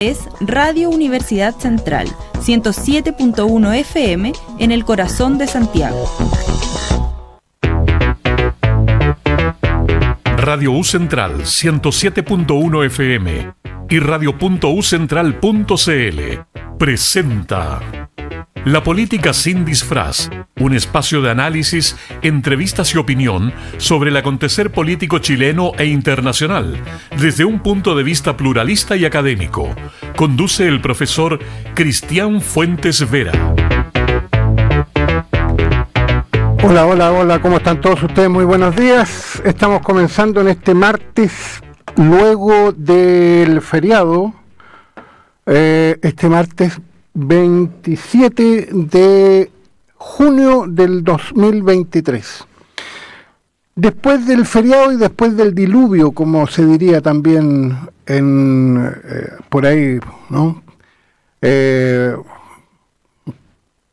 Es Radio Universidad Central, 107.1 FM en el corazón de Santiago. Radio U Central, 107.1 FM y radio.ucentral.cl presenta La Política sin Disfraz, un espacio de análisis, entrevistas y opinión sobre el acontecer político chileno e internacional, desde un punto de vista pluralista y académico. Conduce el profesor Cristian Fuentes Vera. Hola, ¿cómo están todos ustedes? Muy buenos días. Estamos comenzando en este martes, luego del feriado, este martes 27 de junio del 2023. Después del feriado y después del diluvio, como se diría también por ahí, ¿no?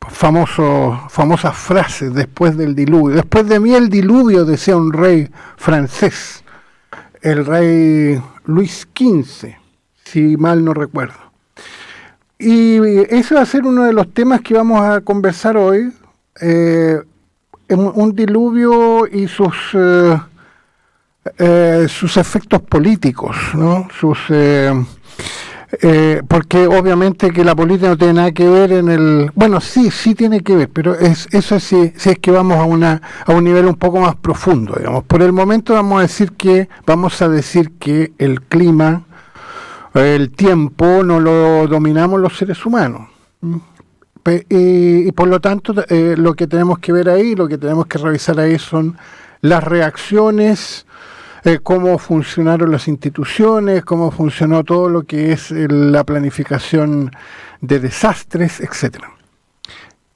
Famosas frases, después del diluvio. Después de mí el diluvio, decía un rey francés, el rey Luis XV, si mal no recuerdo. Y ese va a ser uno de los temas que vamos a conversar hoy, un diluvio y sus efectos políticos, ¿no? Porque obviamente que la política no tiene nada que ver sí tiene que ver, pero eso sí es que vamos a un nivel un poco más profundo, digamos. Por el momento vamos a decir que el clima, el tiempo no lo dominamos los seres humanos, y por lo tanto lo que tenemos que ver ahí, lo que tenemos que revisar ahí son las reacciones, cómo funcionaron las instituciones, cómo funcionó todo lo que es la planificación de desastres, etcétera.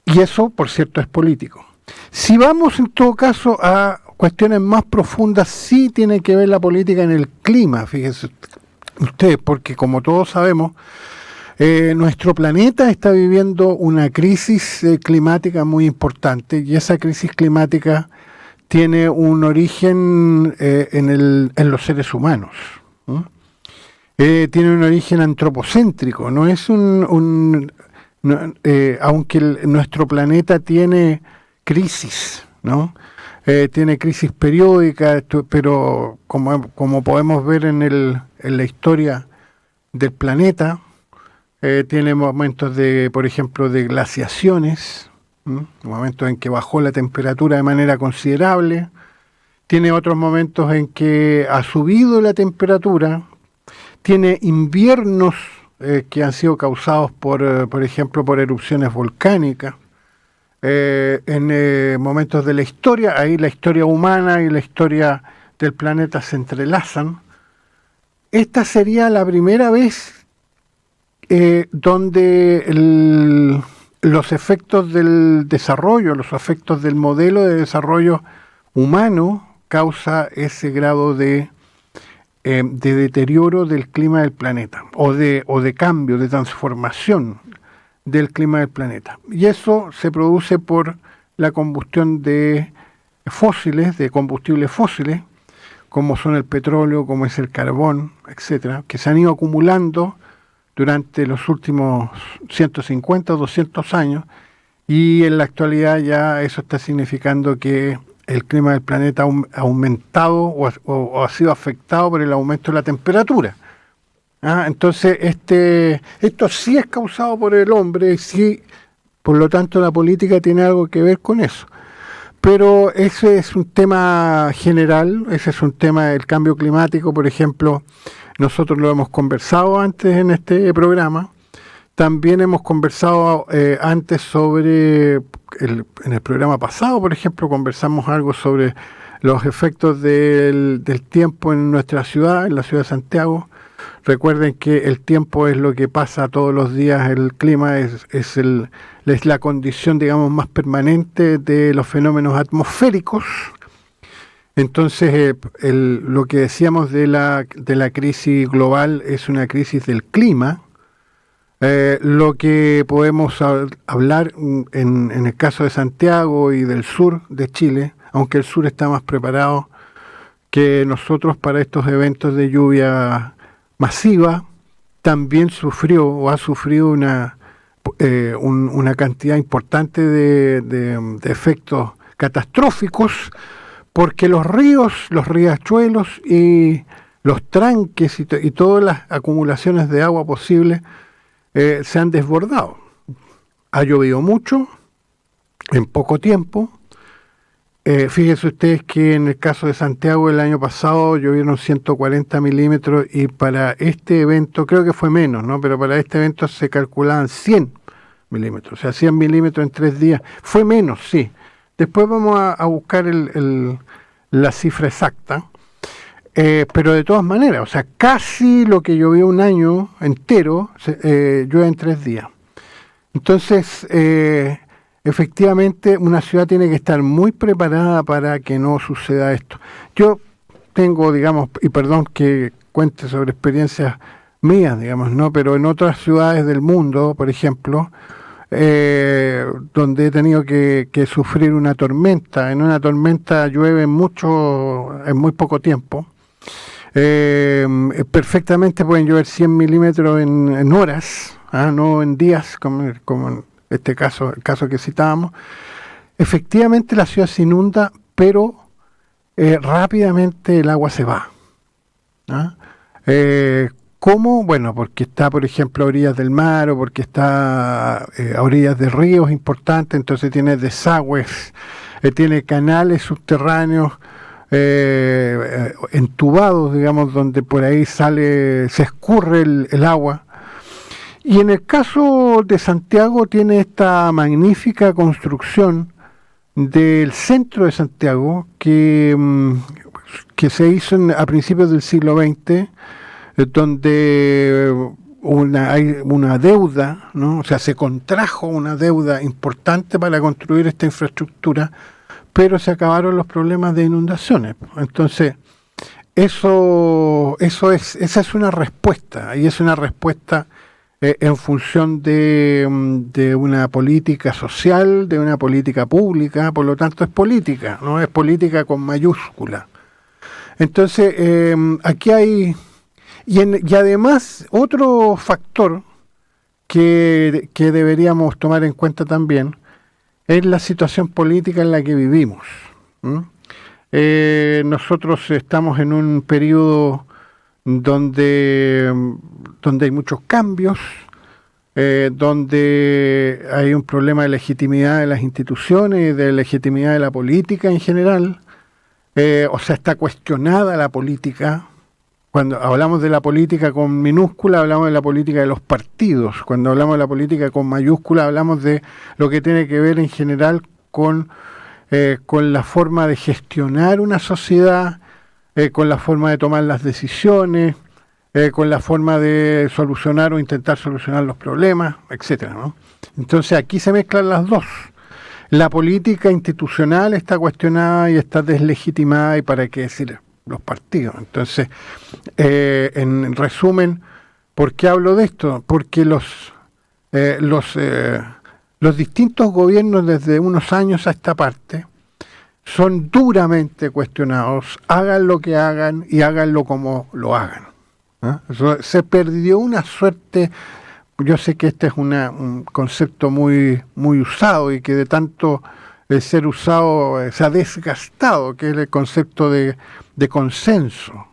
Y eso, por cierto, es político. Si vamos en todo caso a cuestiones más profundas, sí tiene que ver la política en el clima, fíjense ustedes, porque como todos sabemos, nuestro planeta está viviendo una crisis climática muy importante, y esa crisis climática tiene un origen en los seres humanos, ¿no? Tiene un origen antropocéntrico, no es aunque nuestro planeta tiene crisis, ¿no? Tiene crisis periódicas, pero como podemos ver en la historia del planeta, tiene momentos por ejemplo, de glaciaciones, momentos en que bajó la temperatura de manera considerable, tiene otros momentos en que ha subido la temperatura, tiene inviernos que han sido causados por ejemplo, por erupciones volcánicas, en momentos de la historia, ahí la historia humana y la historia del planeta se entrelazan. Esta sería la primera vez donde los efectos del desarrollo, los efectos del modelo de desarrollo humano causa ese grado de deterioro del clima del planeta, o de cambio, de transformación del clima del planeta. Y eso se produce por la combustión de fósiles, de combustibles fósiles, como son el petróleo, como es el carbón, etcétera, que se han ido acumulando durante los últimos 150 o 200 años, y en la actualidad ya eso está significando que el clima del planeta ha aumentado o ha sido afectado por el aumento de la temperatura. Entonces esto sí es causado por el hombre, sí, por lo tanto la política tiene algo que ver con eso. Pero ese es un tema general, ese es un tema del cambio climático, por ejemplo. Nosotros lo hemos conversado antes en este programa. También hemos conversado antes en el programa pasado, por ejemplo, conversamos algo sobre los efectos del tiempo en nuestra ciudad, en la ciudad de Santiago. Recuerden que el tiempo es lo que pasa todos los días, el clima es la condición, digamos, más permanente de los fenómenos atmosféricos. Entonces, lo que decíamos de la crisis global es una crisis del clima. Lo que podemos hablar en el caso de Santiago y del sur de Chile, aunque el sur está más preparado que nosotros para estos eventos de lluvia masiva, también sufrió o ha sufrido una cantidad importante de efectos catastróficos, porque los ríos, los riachuelos y los tranques y todas las acumulaciones de agua posibles se han desbordado. Ha llovido mucho en poco tiempo. Fíjense ustedes que en el caso de Santiago el año pasado llovieron 140 milímetros y para este evento, creo que fue menos, ¿no? Pero para este evento se calculaban 100 milímetros, o sea, 100 milímetros en 3 días. Fue menos, sí. Después vamos a buscar la cifra exacta, pero de todas maneras, o sea, casi lo que llovió un año entero llueve en 3 días. Entonces, efectivamente, una ciudad tiene que estar muy preparada para que no suceda esto. Yo tengo, digamos, y perdón que cuente sobre experiencias mías, digamos, ¿no? Pero en otras ciudades del mundo, por ejemplo, donde he tenido que sufrir una tormenta. En una tormenta llueve mucho en muy poco tiempo. Perfectamente pueden llover 100 milímetros en horas, no en días, como en este caso, el caso que citábamos. Efectivamente la ciudad se inunda, pero rápidamente el agua se va. ¿Cómo? Bueno, porque está, por ejemplo, a orillas del mar o porque está a orillas de ríos importantes, entonces tiene desagües, tiene canales subterráneos entubados, digamos, donde por ahí se escurre el agua. Y en el caso de Santiago tiene esta magnífica construcción del centro de Santiago que se hizo a principios del siglo XX, donde hay una deuda, ¿no? O sea, se contrajo una deuda importante para construir esta infraestructura, pero se acabaron los problemas de inundaciones. Entonces, esa es una respuesta, y es una respuesta en función de una política social, de una política pública, por lo tanto es política, no es política con mayúscula. Entonces, aquí hay... Y además, otro factor que deberíamos tomar en cuenta también es la situación política en la que vivimos. Nosotros estamos en un periodo donde hay muchos cambios, donde hay un problema de legitimidad de las instituciones, de legitimidad de la política en general. O sea, está cuestionada la política. Cuando hablamos de la política con minúscula, hablamos de la política de los partidos. Cuando hablamos de la política con mayúscula, hablamos de lo que tiene que ver en general con la forma de gestionar una sociedad, con la forma de tomar las decisiones, con la forma de solucionar o intentar solucionar los problemas, etcétera, ¿no? Entonces aquí se mezclan las dos. La política institucional está cuestionada y está deslegitimada, y para qué decir los partidos. Entonces, en resumen, ¿por qué hablo de esto? Porque los distintos gobiernos desde unos años a esta parte son duramente cuestionados, hagan lo que hagan y háganlo como lo hagan. Se perdió una suerte. Yo sé que este es un concepto muy, muy usado y que de tanto ser usado se ha desgastado, que es el concepto de consenso.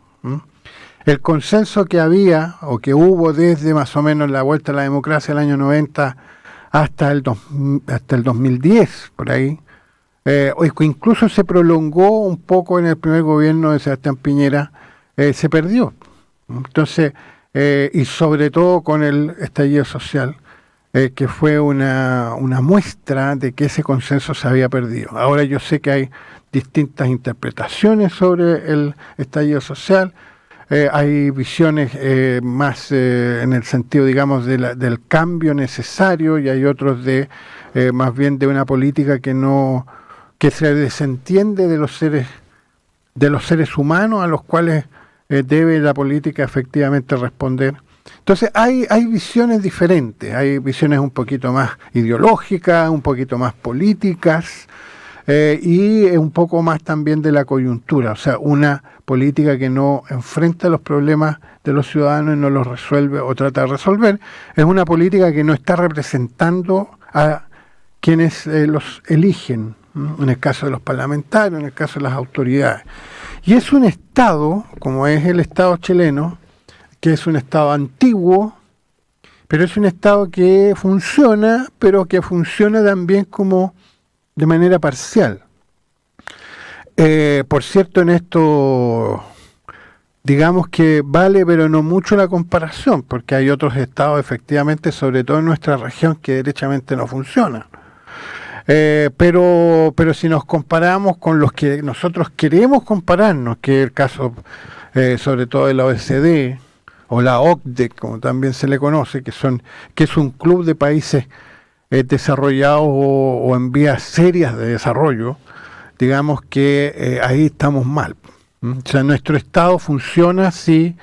El consenso que había o que hubo desde más o menos la vuelta a la democracia del año 90 hasta el 2010, por ahí, incluso se prolongó un poco en el primer gobierno de Sebastián Piñera, se perdió. Entonces, y sobre todo con el estallido social, que fue una muestra de que ese consenso se había perdido. Ahora yo sé que hay distintas interpretaciones sobre el estallido social, hay visiones más en el sentido, digamos, del cambio necesario, y hay otros más bien de una política que se desentiende de los seres humanos a los cuales debe la política efectivamente responder. Entonces hay visiones diferentes, hay visiones un poquito más ideológicas, un poquito más políticas, y un poco más también de la coyuntura, o sea, una política que no enfrenta los problemas de los ciudadanos y no los resuelve o trata de resolver, es una política que no está representando a quienes los eligen, ¿no? En el caso de los parlamentarios, en el caso de las autoridades. Y es un Estado, como es el Estado chileno, que es un Estado antiguo, pero es un Estado que funciona, pero que funciona también como de manera parcial. Por cierto, en esto, digamos que vale, pero no mucho la comparación, porque hay otros estados, efectivamente, sobre todo en nuestra región, que derechamente no funcionan. Pero si nos comparamos con los que nosotros queremos compararnos, que es el caso sobre todo de la OECD o la OCDE, como también se le conoce, que es un club de países desarrollados o en vías serias de desarrollo, digamos que ahí estamos mal. O sea, nuestro Estado funciona, sí,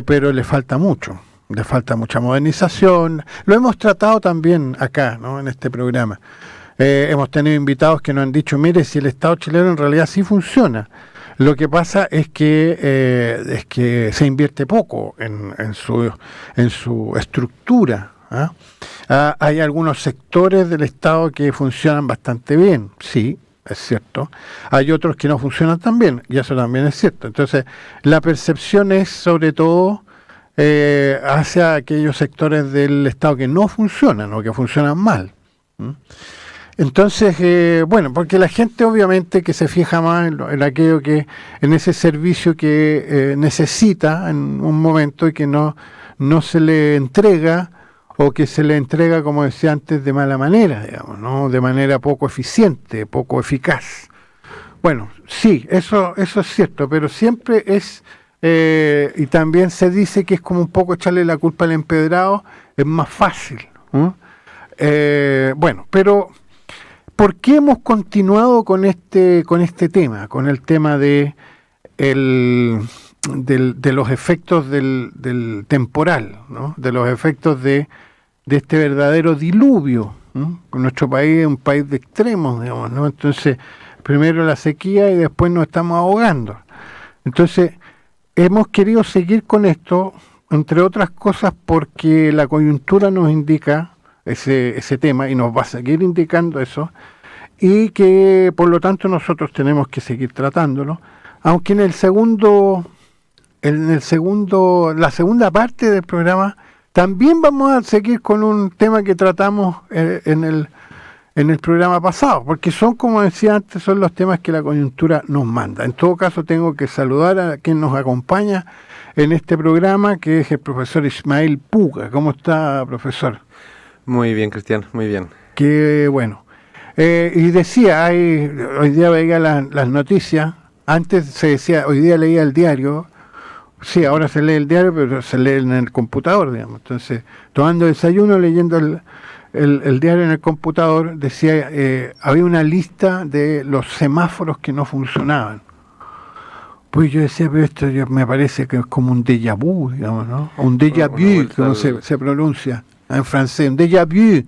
pero le falta mucho. Le falta mucha modernización. Lo hemos tratado también acá, ¿no? En este programa. Hemos tenido invitados que nos han dicho, mire, si el Estado chileno en realidad sí funciona. Lo que pasa es que se invierte poco en su estructura. Hay algunos sectores del Estado que funcionan bastante bien, sí, es cierto. Hay otros que no funcionan tan bien, y eso también es cierto. Entonces, la percepción es sobre todo hacia aquellos sectores del Estado que no funcionan o que funcionan mal. Entonces, bueno, porque la gente obviamente que se fija más en aquello que, en ese servicio que necesita en un momento y que no se le entrega, o que se le entrega, como decía antes, de mala manera, digamos, ¿no? De manera poco eficiente, poco eficaz. Bueno, sí, eso es cierto, pero siempre es, y también se dice que es como un poco echarle la culpa al empedrado, es más fácil, ¿no? Bueno, pero ¿por qué hemos continuado con este tema, con el tema de los efectos del temporal, ¿no? De los efectos de este verdadero diluvio, ¿no? Nuestro país es un país de extremos, digamos, ¿no? Entonces, primero la sequía y después nos estamos ahogando. Entonces, hemos querido seguir con esto, entre otras cosas, porque la coyuntura nos indica ese tema y nos va a seguir indicando eso, y que por lo tanto nosotros tenemos que seguir tratándolo, aunque la segunda parte del programa también vamos a seguir con un tema que tratamos en el programa pasado, porque son, como decía antes, son los temas que la coyuntura nos manda. En todo caso, tengo que saludar a quien nos acompaña en este programa, que es el profesor Ismael Puga. ¿Cómo está, profesor? Muy bien, Cristian, muy bien. Qué bueno. Y decía, hoy día veía las noticias, antes se decía, hoy día leía el diario, sí, ahora se lee el diario, pero se lee en el computador, digamos. Entonces, tomando desayuno, leyendo el diario en el computador, decía, había una lista de los semáforos que no funcionaban. Pues yo decía, pero esto me parece que es como un déjà vu, digamos, ¿no? Un déjà vu, como se pronuncia en francés, un déjà vu.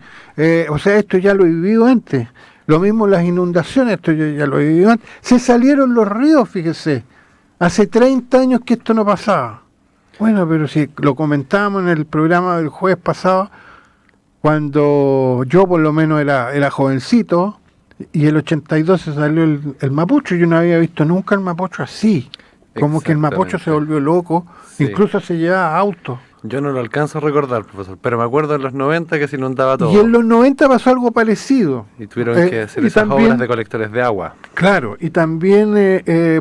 O sea, esto ya lo he vivido antes. Lo mismo las inundaciones, esto yo ya lo he vivido antes. Se salieron los ríos, fíjese. Hace 30 años que esto no pasaba. Bueno, pero si lo comentábamos en el programa del jueves pasado, cuando yo por lo menos era jovencito, y el 82 se salió el Mapocho, yo no había visto nunca el Mapocho así. Como que el Mapocho se volvió loco, sí. Incluso se llevaba autos. Yo no lo alcanzo a recordar, profesor, pero me acuerdo en los 90 que se inundaba todo. Y en los 90 pasó algo parecido. Y tuvieron que hacer esas obras de colectores de agua. Claro, y también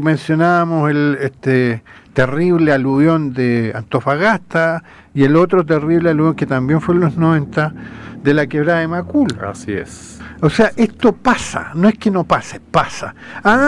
mencionábamos el terrible aluvión de Antofagasta y el otro terrible aluvión que también fue en los 90 de la quebrada de Macul. Así es. O sea, esto pasa, no es que no pase, pasa.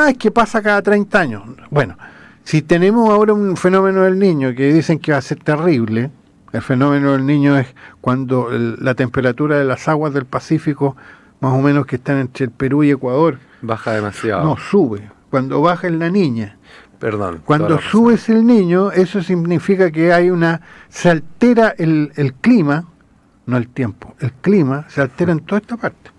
Es que pasa cada 30 años. Bueno, si tenemos ahora un fenómeno del Niño que dicen que va a ser terrible. El fenómeno del Niño es cuando la temperatura de las aguas del Pacífico, más o menos que están entre el Perú y Ecuador, baja demasiado. No, sube. Cuando baja es la niña. Perdón. Cuando sube es el Niño, eso significa que se altera el clima, no el tiempo, el clima se altera en toda esta parte.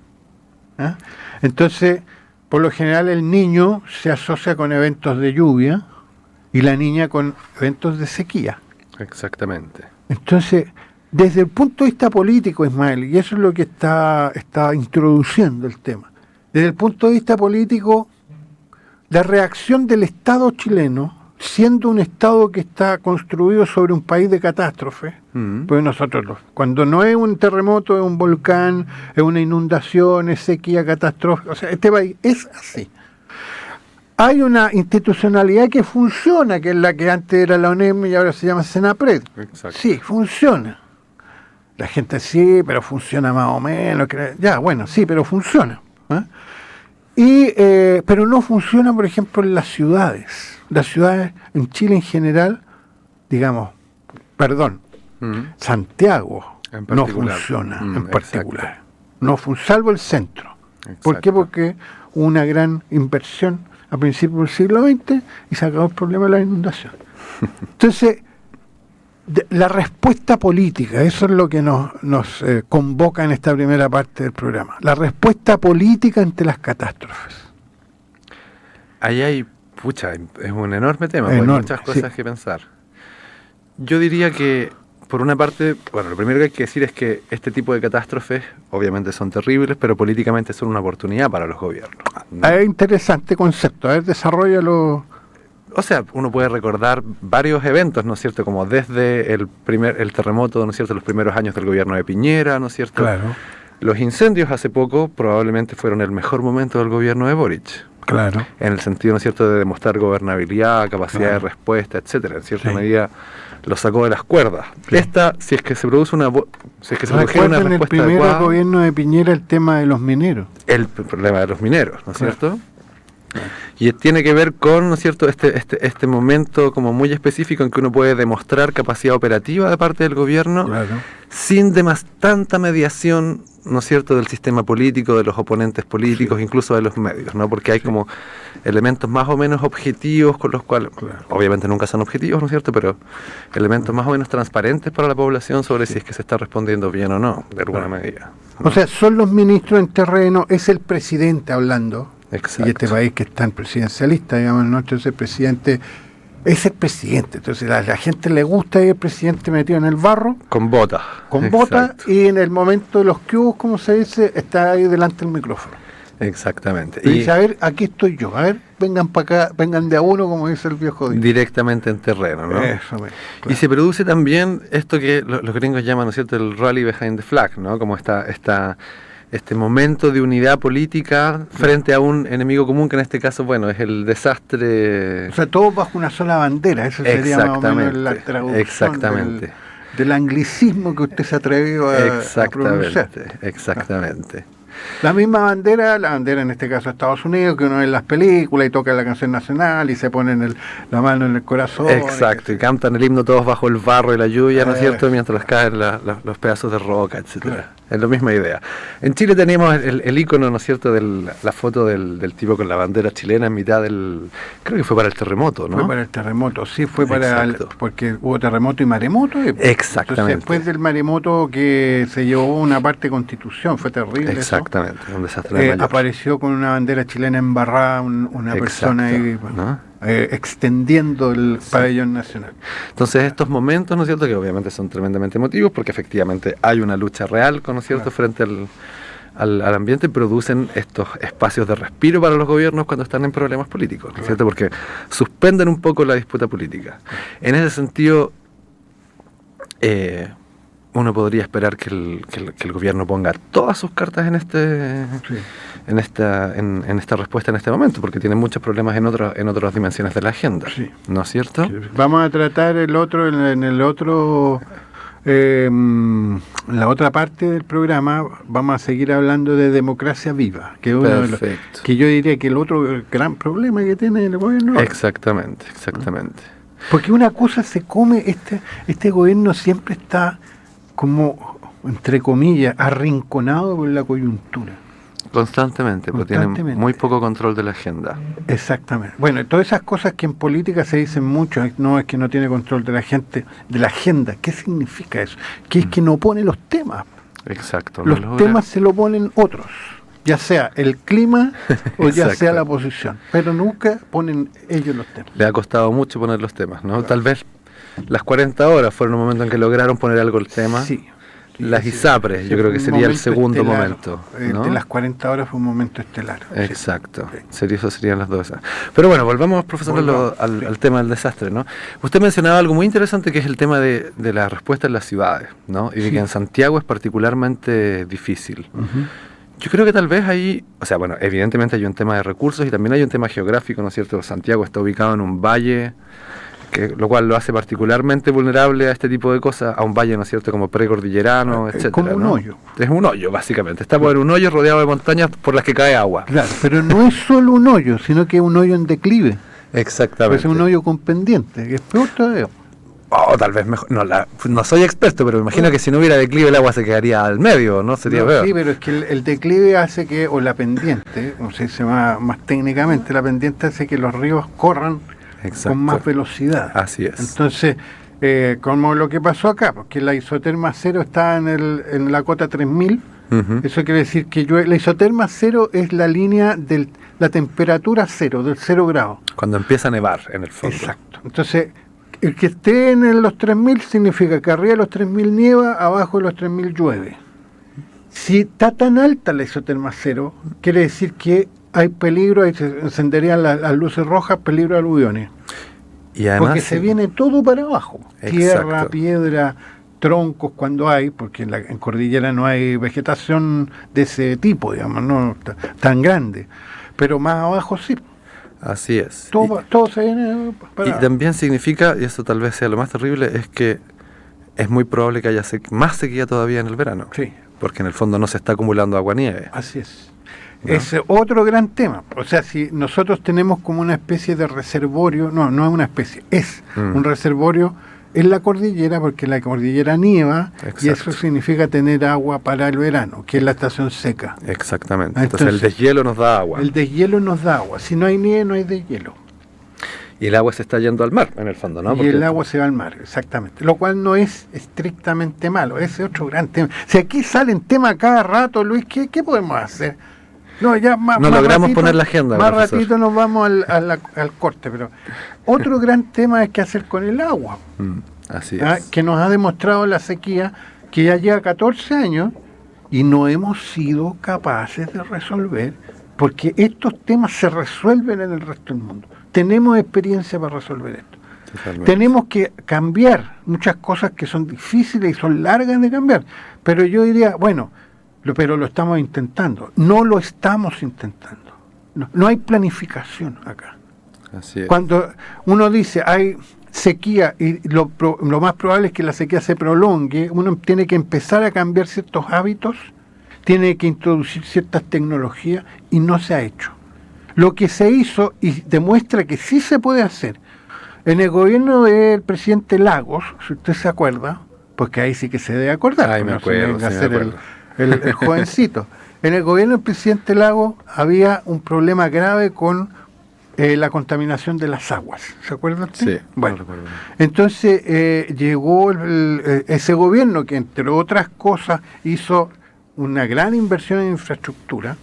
Entonces, por lo general el niño se asocia con eventos de lluvia y la niña con eventos de sequía. Exactamente. Entonces, desde el punto de vista político, Ismael, y eso es lo que está introduciendo el tema, desde el punto de vista político, la reacción del Estado chileno, siendo un Estado que está construido sobre un país de catástrofe, pues nosotros, cuando no es un terremoto, es un volcán, es una inundación, es sequía, catástrofe, o sea, este país es así. Hay una institucionalidad que funciona, que es la que antes era la ONEM y ahora se llama Senapred. Exacto. Sí, funciona. La gente sí, pero funciona más o menos. Ya, bueno, sí, pero funciona. Pero no funciona, por ejemplo, en las ciudades. Las ciudades en Chile en general, digamos, Santiago no funciona en particular. No salvo el centro. Exacto. ¿Por qué? Porque hubo una gran inversión a principios del siglo XX y se acabó el problema de la inundación. Entonces, la respuesta política, eso es lo que nos convoca en esta primera parte del programa. La respuesta política ante las catástrofes. Ahí hay, es un enorme tema, hay muchas cosas que pensar. Yo diría que, por una parte, lo primero que hay que decir es que este tipo de catástrofes obviamente son terribles, pero políticamente son una oportunidad para los gobiernos, ¿no? Es interesante concepto, a ver, desarrollalo. O sea, uno puede recordar varios eventos, ¿no es cierto? Como desde el terremoto, ¿no es cierto?, los primeros años del gobierno de Piñera, ¿no es cierto? Claro. Los incendios hace poco probablemente fueron el mejor momento del gobierno de Boric. Claro. En el sentido, ¿no es cierto?, de demostrar gobernabilidad, capacidad de respuesta, etcétera. En cierta medida lo sacó de las cuerdas. Sí. Si es que se produce una respuesta en el primer gobierno de Piñera el tema de los mineros. El problema de los mineros, ¿no es cierto? Y tiene que ver con, ¿no es cierto?, este momento como muy específico en que uno puede demostrar capacidad operativa de parte del gobierno, sin tanta mediación, ¿no es cierto?, del sistema político, de los oponentes políticos, incluso de los medios, ¿no? Porque hay como elementos más o menos objetivos con los cuales, obviamente nunca son objetivos, ¿no es cierto?, pero elementos más o menos transparentes para la población sobre si es que se está respondiendo bien o no, de alguna medida, ¿no? O sea, son los ministros en terreno, es el presidente hablando. Exacto. Y este país que es tan presidencialista, digamos, ¿no? Entonces el presidente es el presidente. Entonces a la gente le gusta el presidente metido en el barro. Con bota. Con bota, y en el momento de los cubos, como se dice, está ahí delante del micrófono. Exactamente. Y dice, a ver, aquí estoy yo. A ver, vengan para acá, vengan de a uno, como dice el viejo dicho. Directamente en terreno, ¿no? Eso mismo. Y se produce también esto que los gringos llaman, ¿no es cierto?, el rally behind the flag, ¿no? Como este momento de unidad política frente a un enemigo común, que en este caso, es el desastre. O sea, todos bajo una sola bandera, eso sería más o menos la traducción del anglicismo que usted se atrevió a pronunciar. Exactamente. La misma bandera, la bandera en este caso de Estados Unidos, que uno ve en las películas y toca la canción nacional y se ponen la mano en el corazón. Exacto, y cantan el himno todos bajo el barro y la lluvia, ¿no es cierto?, mientras caen los pedazos de roca, etcétera. Claro. Es la misma idea. En Chile teníamos el ícono, ¿no es cierto?, la foto del tipo con la bandera chilena en mitad creo que fue para el terremoto, ¿no? Fue para el terremoto, sí, fue porque hubo terremoto y maremoto. Exactamente. Entonces, después del maremoto que se llevó una parte de Constitución, fue terrible. Exactamente, un desastre apareció con una bandera chilena embarrada una persona ahí, ¿no? Extendiendo el pabellón nacional. Entonces estos momentos, ¿no es cierto?, que obviamente son tremendamente emotivos, porque efectivamente hay una lucha real, ¿no es cierto?, frente al ambiente, producen estos espacios de respiro para los gobiernos cuando están en problemas políticos, ¿no es cierto?, porque suspenden un poco la disputa política. En ese sentido, uno podría esperar que el gobierno ponga todas sus cartas en esta respuesta en este momento, porque tiene muchos problemas en otras dimensiones de la agenda, ¿no es cierto? Sí. Vamos a tratar en la otra parte del programa vamos a seguir hablando de democracia viva, que que yo diría que el otro gran problema que tiene el gobierno. Exactamente. Porque una cosa se come, este gobierno siempre está como, entre comillas, arrinconado por la coyuntura. Constantemente, porque tiene muy poco control de la agenda. Exactamente. Bueno, todas esas cosas que en política se dicen mucho, no es que no tiene control de la agenda. ¿Qué significa eso? Que es que no pone los temas. Exacto. Los temas se lo ponen otros. ya sea el clima o ya Exacto. sea la posición, pero nunca ponen ellos los temas. Le ha costado mucho poner los temas, ¿no? Tal vez las 40 horas fueron un momento en que lograron poner algo el tema. Sí. Las ISAPRES, yo creo que sería el segundo momento, ¿no? De las 40 horas fue un momento estelar. Exacto, Sí. Eso serían las dos. Pero bueno, volvamos, profesor, al tema del desastre, ¿no? Usted mencionaba algo muy interesante que es el tema de la respuesta en las ciudades, ¿no? Y de que en Santiago es particularmente difícil. Yo creo que tal vez ahí, o sea, bueno, evidentemente hay un tema de recursos y también hay un tema geográfico, ¿no es cierto? Santiago está ubicado en un valle, lo cual lo hace particularmente vulnerable a este tipo de cosas, a un valle, ¿no es cierto?, como precordillerano, etcétera. Es como un hoyo. Es un hoyo, básicamente. Está por un hoyo rodeado de montañas por las que cae agua. Claro, pero no es solo un hoyo, sino que es un hoyo en declive. Exactamente. Es un hoyo con pendiente, que es peor todavía. Tal vez mejor. No soy experto, pero me imagino que si no hubiera declive el agua se quedaría al medio, ¿no? Sería peor. Sí, pero es que el declive hace que, o la pendiente, o sea, se llama más técnicamente, la pendiente hace que los ríos corran con más velocidad. Así es. Entonces, como lo que pasó acá, porque la isoterma cero está en la cota 3000, eso quiere decir que la isoterma cero es la línea de la temperatura cero, del 0 grado. Cuando empieza a nevar, en el fondo. Exacto. Entonces, el que esté en los 3000 significa que arriba de los 3000 nieva, abajo de los 3000 llueve. Si está tan alta la isoterma cero, quiere decir que hay peligro, ahí se encenderían las luces rojas, peligro de aluviones. Y además, porque se viene todo para abajo. Exacto. Tierra, piedra, troncos cuando hay, porque en cordillera no hay vegetación de ese tipo, digamos, no tan grande. Pero más abajo sí. Así es. Todo se viene para y abajo. también significa, y eso tal vez sea lo más terrible, es que es muy probable que haya más sequía todavía en el verano. Sí. Porque en el fondo no se está acumulando agua-nieve. Así es. ¿No? Es otro gran tema. O sea, si nosotros tenemos como una especie de reservorio, no es una especie, es un reservorio en la cordillera, porque la cordillera nieva. Exacto. Y eso significa tener agua para el verano, que es la estación seca. Exactamente. Entonces el deshielo nos da agua. El deshielo nos da agua. Si no hay nieve, no hay deshielo. Y el agua se está yendo al mar, en el fondo, ¿no? Y el agua se va al mar, exactamente. Lo cual no es estrictamente malo. Ese es otro gran tema. Si aquí salen temas cada rato, Luis, ¿qué podemos hacer? No, ya más logramos ratito, poner la agenda. Más profesor. ratito nos vamos al corte, pero otro gran tema es qué hacer con el agua. Así es. Que nos ha demostrado la sequía, que ya lleva 14 años y no hemos sido capaces de resolver, porque estos temas se resuelven en el resto del mundo. Tenemos experiencia para resolver esto. Totalmente. Tenemos que cambiar muchas cosas que son difíciles y son largas de cambiar, pero yo diría, bueno, pero lo estamos intentando. No lo estamos intentando. No hay planificación acá. Así es. Cuando uno dice hay sequía y lo más probable es que la sequía se prolongue, uno tiene que empezar a cambiar ciertos hábitos, tiene que introducir ciertas tecnologías y no se ha hecho. Lo que se hizo y demuestra que sí se puede hacer. En el gobierno del presidente Lagos, si usted se acuerda, porque ahí sí que se debe acordar. Ay, me acuerdo, no se el jovencito. En el gobierno del presidente Lagos había un problema grave con la contaminación de las aguas. ¿Se acuerda usted? Sí, bueno, no recuerdo. Entonces llegó ese gobierno que, entre otras cosas, hizo una gran inversión en infraestructura,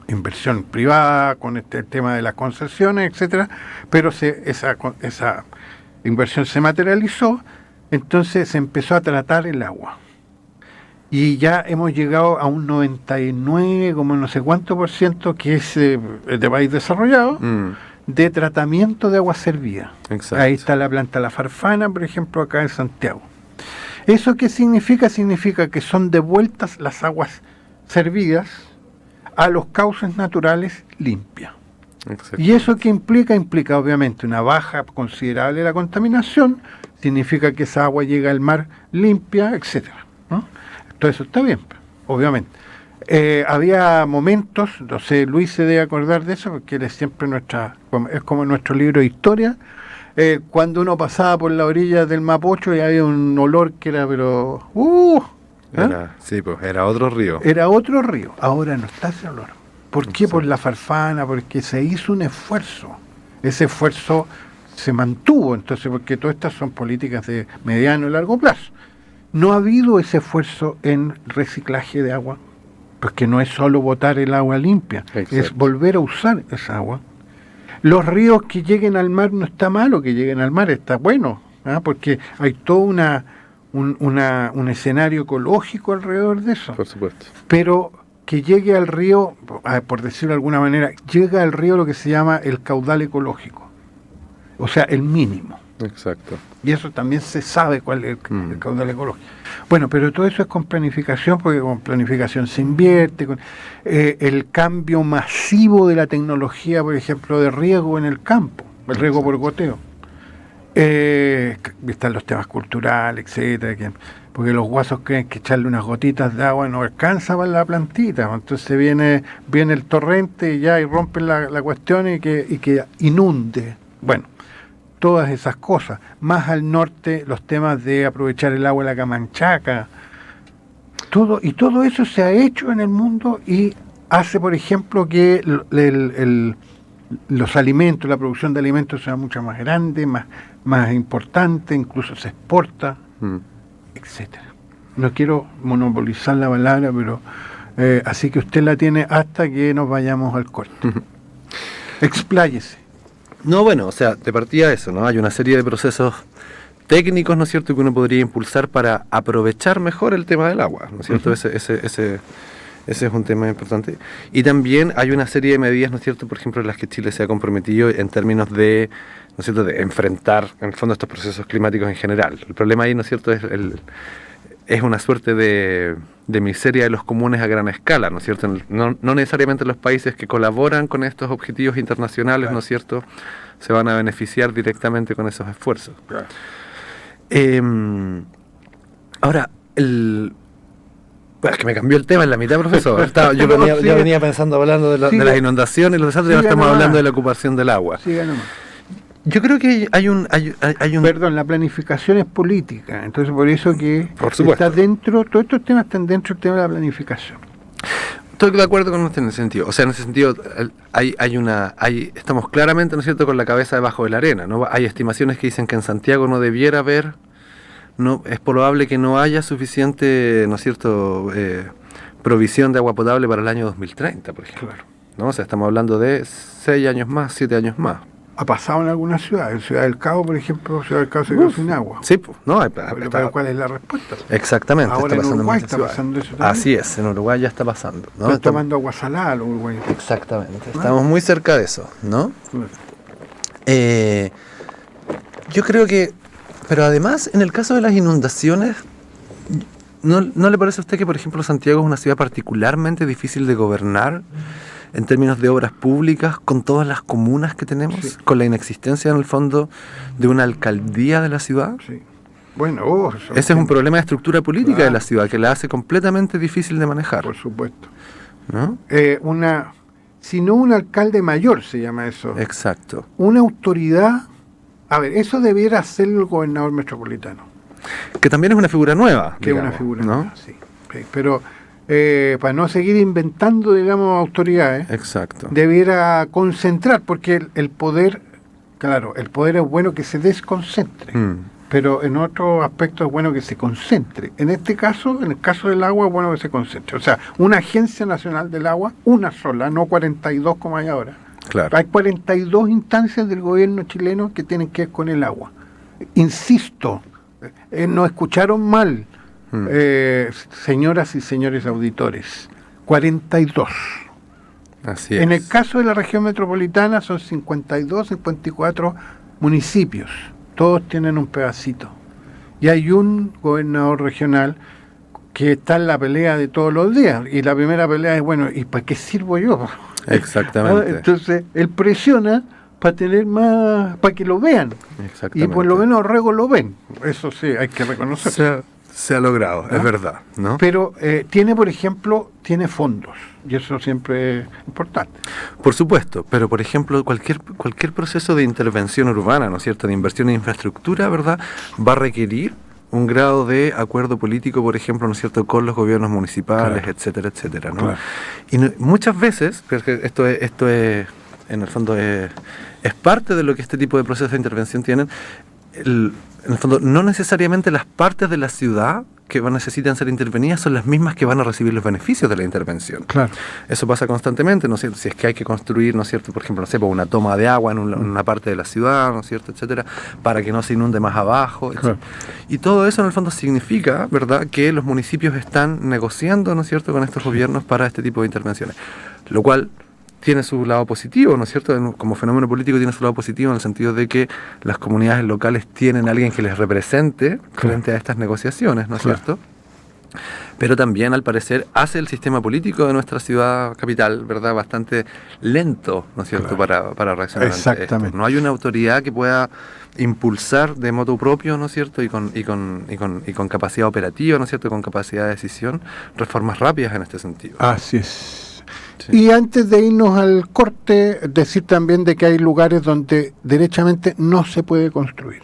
inversión privada con el tema de las concesiones, etcétera, pero esa inversión se materializó, entonces se empezó a tratar el agua. Y ya hemos llegado a un 99, como no sé cuánto por ciento, que es de país desarrollado, de tratamiento de agua servida. Exacto. Ahí está la planta La Farfana, por ejemplo, acá en Santiago. ¿Eso qué significa? Significa que son devueltas las aguas servidas a los cauces naturales limpias. ¿Y eso qué implica? Implica obviamente una baja considerable de la contaminación, significa que esa agua llega al mar limpia, etcétera, ¿no? Todo eso está bien, obviamente. Había momentos, no sé, Luis se debe acordar de eso, porque él es siempre es como nuestro libro de historia, cuando uno pasaba por la orilla del Mapocho y había un olor que era, pero... Sí, pues era otro río. Era otro río, ahora no está ese olor. ¿Por qué? Por la Farfana, porque se hizo un esfuerzo. Ese esfuerzo se mantuvo, entonces, porque todas estas son políticas de mediano y largo plazo. No ha habido ese esfuerzo en reciclaje de agua. porque no es solo botar el agua limpia, Exacto. es volver a usar esa agua. Los ríos que lleguen al mar, no está malo que lleguen al mar, está bueno, porque hay todo un escenario ecológico alrededor de eso. Por supuesto. Pero que llegue al río, por decirlo de alguna manera, llega al río lo que se llama el caudal ecológico, o sea, el mínimo. Exacto. Y eso también se sabe cuál es el caudal ecológico. Bueno, pero todo eso es con planificación, porque con planificación se invierte, con el cambio masivo de la tecnología, por ejemplo, de riego en el campo, el riego por goteo. Están los temas culturales, etcétera, porque los guasos creen que echarle unas gotitas de agua no alcanza para la plantita, entonces viene el torrente y ya y rompen la cuestión y que inunde. Bueno, todas esas cosas. Más al norte, los temas de aprovechar el agua de la Camanchaca. Todo eso se ha hecho en el mundo y hace, por ejemplo, que los alimentos, la producción de alimentos sea mucho más grande, más importante, incluso se exporta, etcétera. No quiero monopolizar la palabra, pero así que usted la tiene hasta que nos vayamos al corte. Expláyese. No, bueno, o sea, de partida eso, ¿no? Hay una serie de procesos técnicos, ¿no es cierto?, que uno podría impulsar para aprovechar mejor el tema del agua, ¿no es cierto? Ese es un tema importante. Y también hay una serie de medidas, ¿no es cierto?, por ejemplo, en las que Chile se ha comprometido en términos de, ¿no es cierto?, de enfrentar, en el fondo, estos procesos climáticos en general. El problema ahí, ¿no es cierto?, es una suerte de miseria de los comunes a gran escala, ¿no es cierto? No necesariamente los países que colaboran con estos objetivos internacionales, claro, ¿no es cierto?, se van a beneficiar directamente con esos esfuerzos. Claro. Ahora, es que me cambió el tema en la mitad, profesor. Yo venía pensando, hablando de las inundaciones y los desastres, y ahora estamos hablando de la ocupación del agua. Siga nomás. Yo creo que hay un... Perdón, la planificación es política, entonces por eso que está dentro, todos estos temas están dentro del tema de la planificación. Estoy de acuerdo con usted en ese sentido. O sea, en ese sentido, estamos claramente, ¿no es cierto?, con la cabeza debajo de la arena, ¿no? Hay estimaciones que dicen que en Santiago no debiera haber, no, es probable que no haya suficiente, ¿no es cierto?, provisión de agua potable para el año 2030, por ejemplo. Claro. ¿No? O sea, estamos hablando de 6 años más, 7 años más. Ha pasado en algunas ciudades, en Ciudad del Cabo, por ejemplo, Ciudad del Cabo se quedó sin agua. Sí, pues, no, pero ¿cuál es la respuesta? Exactamente. Ahora en Uruguay está pasando eso también. Así es, en Uruguay ya está pasando, ¿no? Están tomando agua salada los uruguayos. Exactamente, estamos muy cerca de eso, ¿no? Yo creo que, pero además, en el caso de las inundaciones, ¿no le parece a usted que, por ejemplo, Santiago es una ciudad particularmente difícil de gobernar en términos de obras públicas, con todas las comunas que tenemos, sí, con la inexistencia en el fondo de una alcaldía de la ciudad? Sí. Bueno, ese es un problema de estructura política de la ciudad que la hace completamente difícil de manejar. Por supuesto. ¿No? Si no un alcalde mayor se llama eso. Exacto. Una autoridad. A ver, eso debiera hacer el gobernador metropolitano. Que también es una figura nueva. Que digamos, es una figura ¿no? nueva, sí. Pero para no seguir inventando, digamos, autoridades, exacto, debiera concentrar, porque el poder, claro, el poder es bueno que se desconcentre, pero en otros aspectos es bueno que se concentre. En este caso, en el caso del agua, es bueno que se concentre. O sea, una agencia nacional del agua, una sola, no 42 como hay ahora. Claro. Hay 42 instancias del gobierno chileno que tienen que ver con el agua. Insisto, no escucharon mal, señoras y señores auditores, 42. Así es. En el caso de la región metropolitana son 52, 54 municipios. Todos tienen un pedacito. Y hay un gobernador regional que está en la pelea de todos los días. Y la primera pelea es, bueno, ¿y para qué sirvo yo? Exactamente. Entonces, él presiona para tener más, para que lo vean. Exactamente. Y por lo menos Rego lo ven. Eso sí, hay que reconocer. Se ha logrado, es verdad, ¿no? Pero tiene, por ejemplo, tiene fondos. Y eso siempre es importante. Por supuesto, pero por ejemplo, cualquier proceso de intervención urbana, ¿no es cierto?, de inversión en infraestructura, ¿verdad?, va a requerir un grado de acuerdo político, por ejemplo, ¿no es cierto?, con los gobiernos municipales, claro, etcétera, etcétera, ¿no? Claro. Y muchas veces, porque esto es, en el fondo, es parte de lo que este tipo de procesos de intervención tienen, en el fondo, no necesariamente las partes de la ciudad que necesitan ser intervenidas son las mismas que van a recibir los beneficios de la intervención. Claro. Eso pasa constantemente, ¿no es cierto? Si es que hay que construir, ¿no es cierto? Por ejemplo, no sé, una toma de agua en una parte de la ciudad, ¿no es cierto? Etcétera, para que no se inunde más abajo. Claro. Y todo eso en el fondo significa, ¿verdad?, que los municipios están negociando, ¿no es cierto?, con estos gobiernos para este tipo de intervenciones. Lo cual tiene su lado positivo, ¿no es cierto? Como fenómeno político tiene su lado positivo en el sentido de que las comunidades locales tienen a alguien que les represente frente a estas negociaciones, ¿no es cierto? Pero también, al parecer, hace el sistema político de nuestra ciudad capital, ¿verdad?, bastante lento, ¿no es cierto?, para reaccionar ante esto. No hay una autoridad que pueda impulsar de motu propio, ¿no es cierto?, y con capacidad operativa, ¿no es cierto?, con capacidad de decisión, reformas rápidas en este sentido. Así es. Sí. Y antes de irnos al corte, decir también de que hay lugares donde derechamente no se puede construir.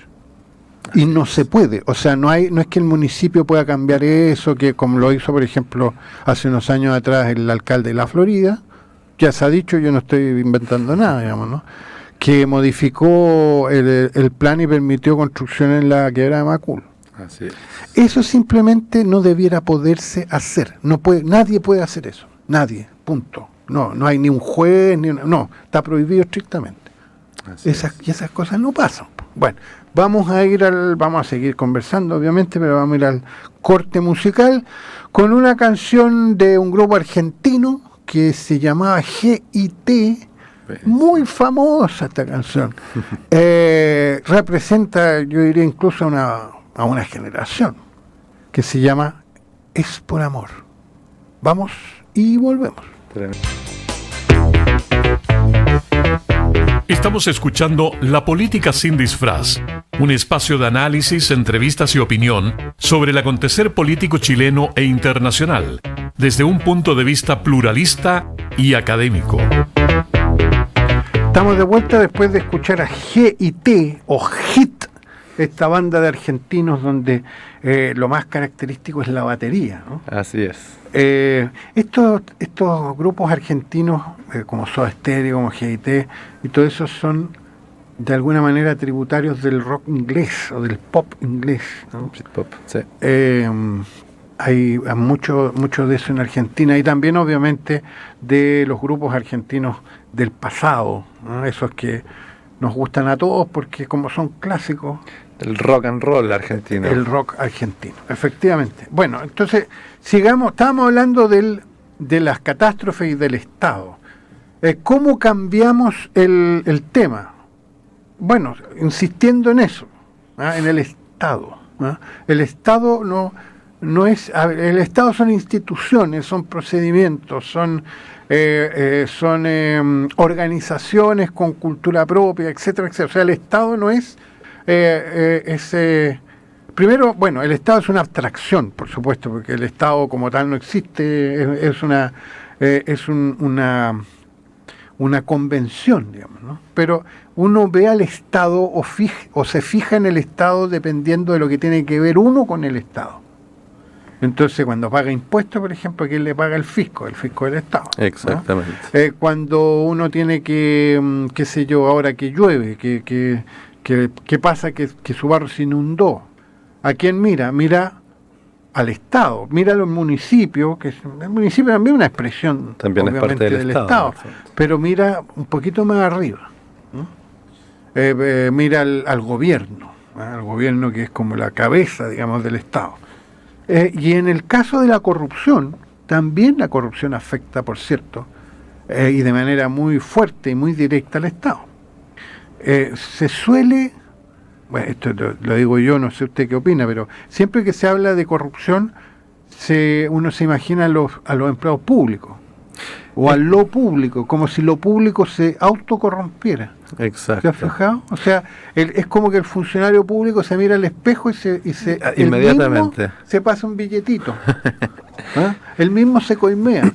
Y no se puede, o sea, no es que el municipio pueda cambiar eso, que como lo hizo, por ejemplo, hace unos años atrás el alcalde de la Florida, ya se ha dicho, yo no estoy inventando nada, digamos, ¿no?, que modificó el plan y permitió construcción en la quebrada de Macul. Así es. Eso simplemente no debiera poderse hacer, nadie puede hacer eso, nadie. Punto. No hay ni un juez, no, está prohibido estrictamente. Y esas cosas no pasan. Bueno, vamos a seguir conversando, obviamente, pero vamos a ir al corte musical con una canción de un grupo argentino que se llamaba GIT, muy famosa esta canción. Representa, yo diría, incluso a una generación, que se llama Es por Amor. Vamos y volvemos. Estamos escuchando La Política sin Disfraz, un espacio de análisis, entrevistas y opinión sobre el acontecer político chileno e internacional, desde un punto de vista pluralista y académico. Estamos de vuelta después de escuchar a GIT o HIT, esta banda de argentinos donde lo más característico es la batería, ¿no? Así es. Estos grupos argentinos, como Soda Stereo, como GIT, y todo eso son de alguna manera tributarios del rock inglés o del pop inglés, ¿no? Pop, sí. Hay mucho de eso en Argentina y también obviamente de los grupos argentinos del pasado, ¿no? Esos que nos gustan a todos porque como son clásicos. El rock and roll argentino. El rock argentino, efectivamente. Bueno, entonces, sigamos, estábamos hablando de las catástrofes y del Estado. ¿Cómo cambiamos el tema? Bueno, insistiendo en eso, en el Estado. El Estado no es... el Estado son instituciones, son procedimientos, son organizaciones con cultura propia, etcétera, etcétera. O sea, el Estado no es... primero, bueno, el Estado es una abstracción, por supuesto, porque el Estado como tal no existe, es una convención, digamos, ¿no? Pero uno ve al Estado o se fija en el Estado dependiendo de lo que tiene que ver uno con el Estado. Entonces, cuando paga impuestos, por ejemplo, ¿quién le paga? El fisco del Estado, ¿no? Exactamente. Cuando uno tiene que, qué sé yo, ahora que llueve, ¿qué pasa? Que su barrio se inundó. ¿A quién mira? Mira al Estado, mira a los municipios, que el municipio también es una expresión también obviamente es parte del Estado, pero mira un poquito más arriba, ¿no? Mira al gobierno, al gobierno que es como la cabeza, digamos, del Estado. Y en el caso de la corrupción, también la corrupción afecta, por cierto, y de manera muy fuerte y muy directa al Estado. Se suele, bueno, esto lo digo yo, no sé usted qué opina, pero siempre que se habla de corrupción, uno se imagina a los empleados públicos, o a lo público, como si lo público se autocorrompiera. Exacto. ¿Se ha fijado? O sea, es como que el funcionario público se mira al espejo y inmediatamente se pasa un billetito. Él mismo se coimea.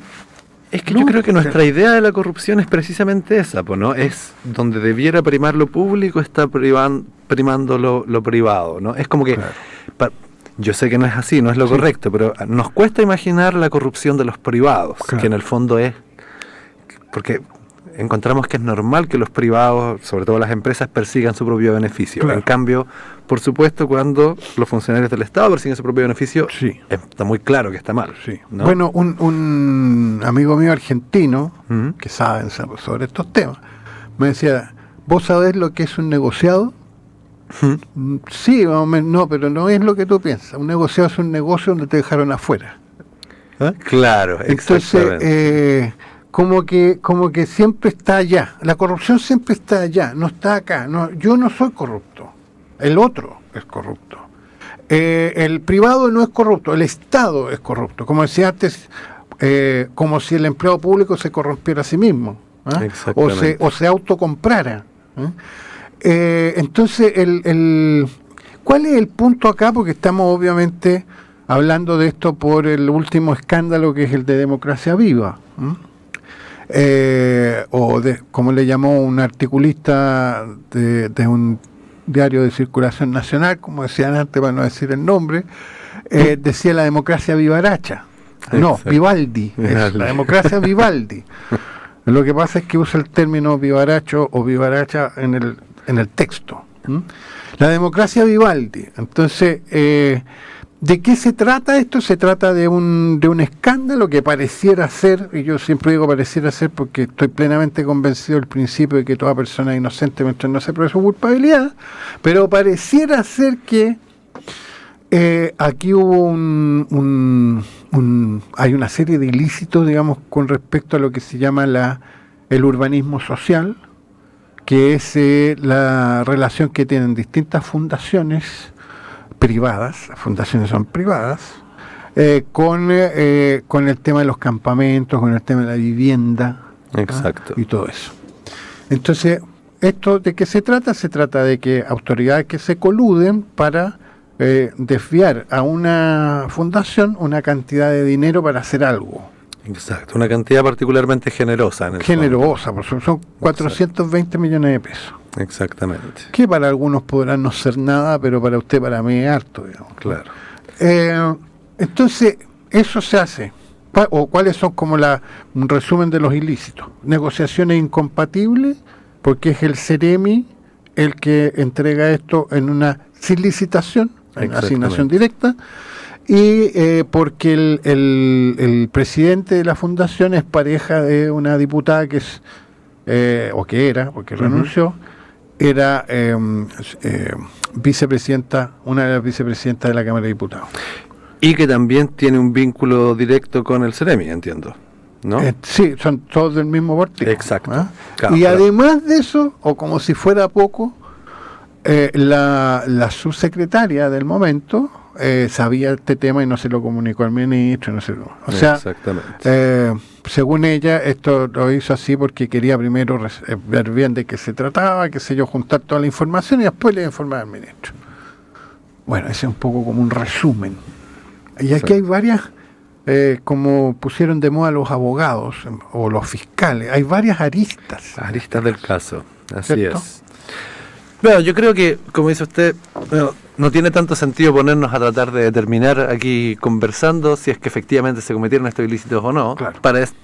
Es que yo creo que nuestra idea de la corrupción es precisamente esa, ¿no? Es donde debiera primar lo público, está primando lo privado, ¿no? Es como que, claro. Yo sé que no es así, no es lo correcto, pero nos cuesta imaginar la corrupción de los privados, claro. Que en el fondo es, porque encontramos que es normal que los privados, sobre todo las empresas, persigan su propio beneficio. Claro. En cambio, por supuesto, cuando los funcionarios del Estado persiguen su propio beneficio, Sí. está muy claro que está mal. Sí. ¿no? Bueno, un amigo mío argentino, Ujú. que sabe sobre estos temas, me decía, ¿vos sabés lo que es un negociado? Sí, más o menos, no, pero no es lo que tú piensas. Un negociado es un negocio donde te dejaron afuera. ¿Ah? Claro, Entonces, exactamente. como que siempre está allá. La corrupción siempre está allá, no está acá. No, yo no soy corrupto, el otro es corrupto. El privado no es corrupto, el Estado es corrupto. Como decía antes, como si el empleado público se corrompiera a sí mismo, ¿ah? Exactamente. o se autocomprara. Entonces, ¿cuál es el punto acá? Porque estamos obviamente hablando de esto por el último escándalo, que es el de Democracia Viva, como le llamó un articulista de un diario de circulación nacional, como decían antes, para no decir el nombre, decía la democracia vivaracha. No, Exacto. Vivaldi, es la democracia Vivaldi. Lo que pasa es que usa el término vivaracho o vivaracha en el texto. La democracia Vivaldi. Entonces, ¿de qué se trata esto? Se trata de un escándalo que pareciera ser, y yo siempre digo pareciera ser porque estoy plenamente convencido del principio de que toda persona es inocente mientras no se pruebe su culpabilidad, pero pareciera ser que aquí hubo hay una serie de ilícitos, digamos, con respecto a lo que se llama el urbanismo social, que es la relación que tienen distintas fundaciones privadas, las fundaciones son privadas, con el tema de los campamentos, con el tema de la vivienda. Exacto. Y todo eso. Entonces, ¿esto de qué se trata? Se trata de que autoridades que se coluden para desviar a una fundación una cantidad de dinero para hacer algo. Exacto, una cantidad particularmente generosa. En el Generosa, por supuesto, son 420 millones de pesos. fondo. Exactamente. Que para algunos podrá no ser nada, pero para usted, para mí es harto, digamos. Claro. Entonces, eso se hace. ¿O cuáles son como un resumen de los ilícitos? Negociaciones incompatibles, porque es el Ceremi el que entrega esto en una sin licitación, en asignación directa, y porque el presidente de la fundación es pareja de una diputada que es, o que era, porque renunció, era vicepresidenta, una de las vicepresidentas de la Cámara de Diputados. Y que también tiene un vínculo directo con el Ceremi, entiendo, ¿no? Sí, son todos del mismo partido. Exacto. ¿Ah? Claro, y claro. además de eso, o como si fuera poco, la subsecretaria del momento sabía este tema y no se lo comunicó al ministro. No se lo, o sea, exactamente. según ella, esto lo hizo así porque quería primero ver bien de qué se trataba, qué sé yo, juntar toda la información y después le informar al ministro. Bueno, ese es un poco como un resumen. Y aquí hay varias, como pusieron de moda los abogados o los fiscales, hay varias aristas. Aristas del caso, así ¿Cierto? es. Bueno, yo creo que, como dice usted, no tiene tanto sentido ponernos a tratar de determinar aquí conversando si es que efectivamente se cometieron estos ilícitos o no. Claro.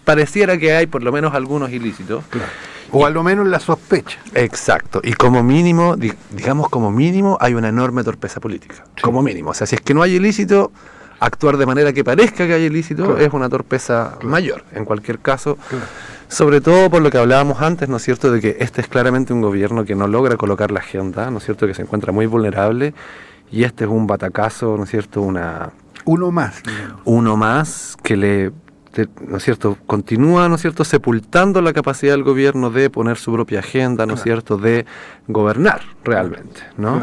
Pareciera que hay por lo menos algunos ilícitos. Claro. O a lo menos la sospecha. Exacto, y como mínimo, digamos como mínimo, hay una enorme torpeza política, Sí. como mínimo. O sea, si es que no hay ilícito, actuar de manera que parezca que hay ilícito Claro. es una torpeza Claro. mayor, en cualquier caso. Claro. Sobre todo por lo que hablábamos antes, ¿no es cierto?, de que este es claramente un gobierno que no logra colocar la agenda, ¿no es cierto?, que se encuentra muy vulnerable, y este es un batacazo, ¿no es cierto?, Uno más. Digamos. uno más que ¿no es cierto?, continúa, ¿no es cierto?, sepultando la capacidad del gobierno de poner su propia agenda, ¿no es Claro. cierto?, de gobernar realmente, ¿no?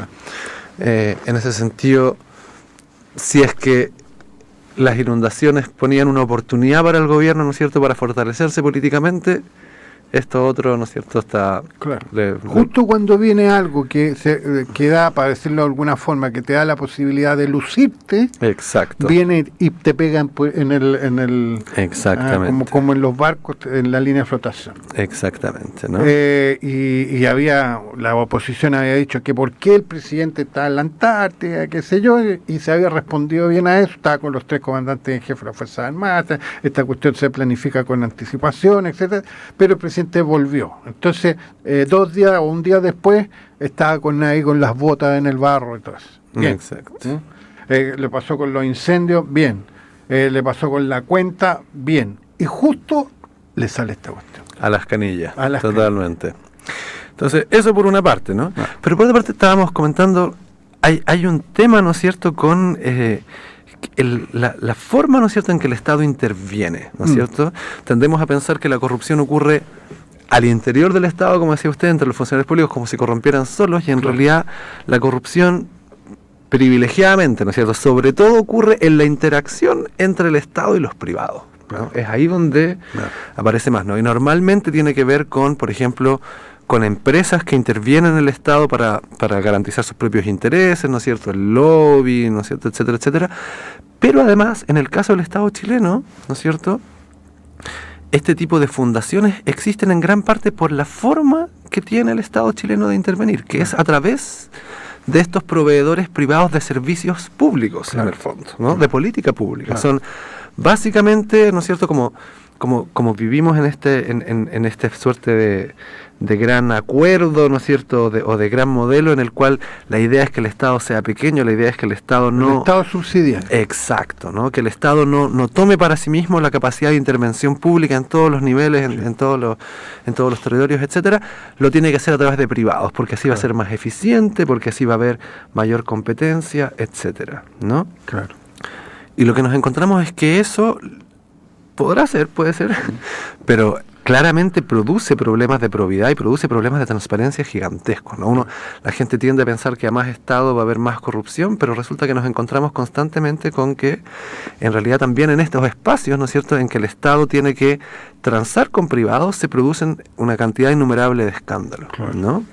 Claro. En ese sentido, si es que las inundaciones ponían una oportunidad para el gobierno, ¿no es cierto?, para fortalecerse políticamente, esto otro, ¿no es cierto?, está... Claro. Justo cuando viene algo que da, para decirlo de alguna forma, que te da la posibilidad de lucirte, Exacto. viene y te pegan en el Exactamente. como en los barcos en la línea de flotación. Exactamente, ¿no? Y la oposición había dicho que por qué el presidente está en la Antártida, qué sé yo, y se había respondido bien a eso, estaba con los 3 comandantes en jefe de las Fuerzas Armadas, esta cuestión se planifica con anticipación, etcétera, pero el presidente presidente volvió. Entonces, 2 días o un día después, estaba ahí con las botas en el barro y todo eso. Bien. Exacto. Le pasó con los incendios, bien. Le pasó con la cuenta, bien. Y justo le sale esta cuestión. A las canillas, A las totalmente. Entonces, eso por una parte, ¿no? Pero por otra parte estábamos comentando, hay un tema, ¿no es cierto?, con la forma, ¿no es cierto?, en que el Estado interviene, ¿no es cierto? Tendemos a pensar que la corrupción ocurre al interior del Estado, como decía usted, entre los funcionarios públicos, como si corrompieran solos, y en realidad la corrupción privilegiadamente, ¿no es cierto?, sobre todo ocurre en la interacción entre el Estado y los privados, ¿no? Es ahí donde aparece más, ¿no? Y normalmente tiene que ver con, por ejemplo, con empresas que intervienen en el Estado para garantizar sus propios intereses, ¿no es cierto?, el lobby, ¿no es cierto?, etcétera, etcétera. Pero además, en el caso del Estado chileno, ¿no es cierto?, este tipo de fundaciones existen en gran parte por la forma que tiene el Estado chileno de intervenir, que es a través de estos proveedores privados de servicios públicos, en el fondo, ¿no?, de política pública. Son básicamente, ¿no es cierto?, como vivimos en esta suerte de gran acuerdo, ¿no es cierto?, o de gran modelo en el cual la idea es que el Estado sea pequeño, la idea es que el Estado no... El Estado subsidiario. Exacto, ¿no? Que el Estado no tome para sí mismo la capacidad de intervención pública en todos los niveles, en todos los territorios, etcétera. Lo tiene que hacer a través de privados, porque así va a ser más eficiente, porque así va a haber mayor competencia, etcétera, ¿no? Claro. Y lo que nos encontramos es que eso podrá ser, puede ser, pero claramente produce problemas de probidad y produce problemas de transparencia gigantescos, ¿no? La gente tiende a pensar que a más Estado va a haber más corrupción, pero resulta que nos encontramos constantemente con que en realidad también en estos espacios, ¿no es cierto?, en que el Estado tiene que transar con privados, se producen una cantidad innumerable de escándalos, ¿no?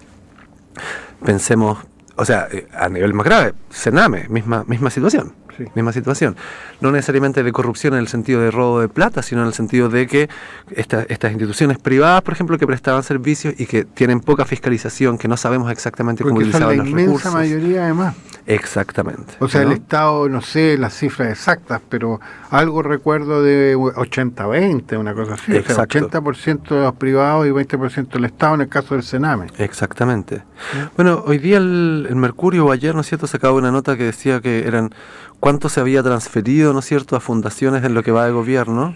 Pensemos, o sea, a nivel más grave, Sename, misma situación. Sí. Misma situación. No necesariamente de corrupción en el sentido de robo de plata, sino en el sentido de que estas instituciones privadas, por ejemplo, que prestaban servicios y que tienen poca fiscalización, que no sabemos exactamente cómo utilizaban los recursos. Porque son la inmensa mayoría, además. Exactamente. O sea, ¿no? El Estado, no sé las cifras exactas, pero algo recuerdo de 80-20, una cosa así. Exacto. O sea, 80% de los privados y 20% del Estado en el caso del Sename. Exactamente. ¿Sí? Bueno, hoy día el Mercurio, o ayer, ¿no es cierto?, sacaba una nota que decía que eran cuánto se había transferido, ¿no es cierto?, a fundaciones en lo que va de gobierno,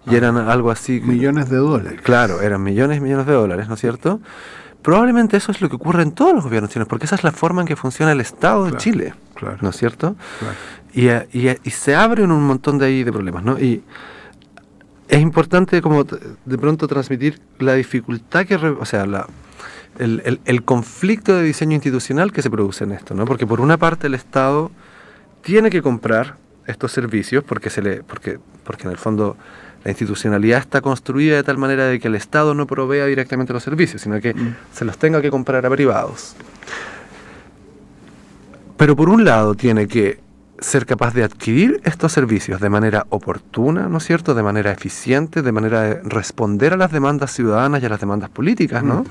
y eran algo así... Millones de dólares. Claro, eran millones y millones de dólares, ¿no es cierto? Probablemente eso es lo que ocurre en todos los gobiernos chilenos, porque esa es la forma en que funciona el Estado de Chile, ¿no es cierto? Claro. Y se abren un montón de ahí de problemas, ¿no? Y es importante como de pronto transmitir la dificultad que... o sea, el conflicto de diseño institucional que se produce en esto, ¿no? Porque por una parte el Estado tiene que comprar estos servicios porque en el fondo la institucionalidad está construida de tal manera de que el Estado no provea directamente los servicios, sino que se los tenga que comprar a privados. Pero por un lado tiene que ser capaz de adquirir estos servicios de manera oportuna, ¿no es cierto?, de manera eficiente, de manera de responder a las demandas ciudadanas y a las demandas políticas, ¿no?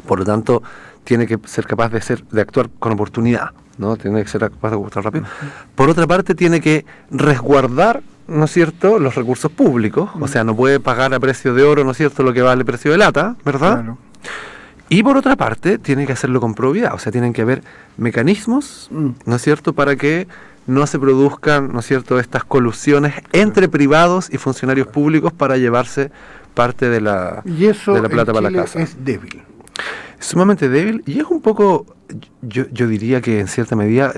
Por lo tanto, tiene que ser capaz de actuar con oportunidad, ¿no? Tiene que ser capaz de actuar rápido. Por otra parte, tiene que resguardar, ¿no es cierto?, los recursos públicos, o sea, no puede pagar a precio de oro, ¿no es cierto?, lo que vale el precio de lata, ¿verdad? Claro. Y por otra parte, tiene que hacerlo con probidad, o sea, tienen que haber mecanismos, ¿no es cierto?, para que no se produzcan, ¿no es cierto?, estas colusiones entre privados y funcionarios públicos para llevarse parte de la plata para la casa. Es débil. Es sumamente débil y es un poco, yo diría que en cierta medida,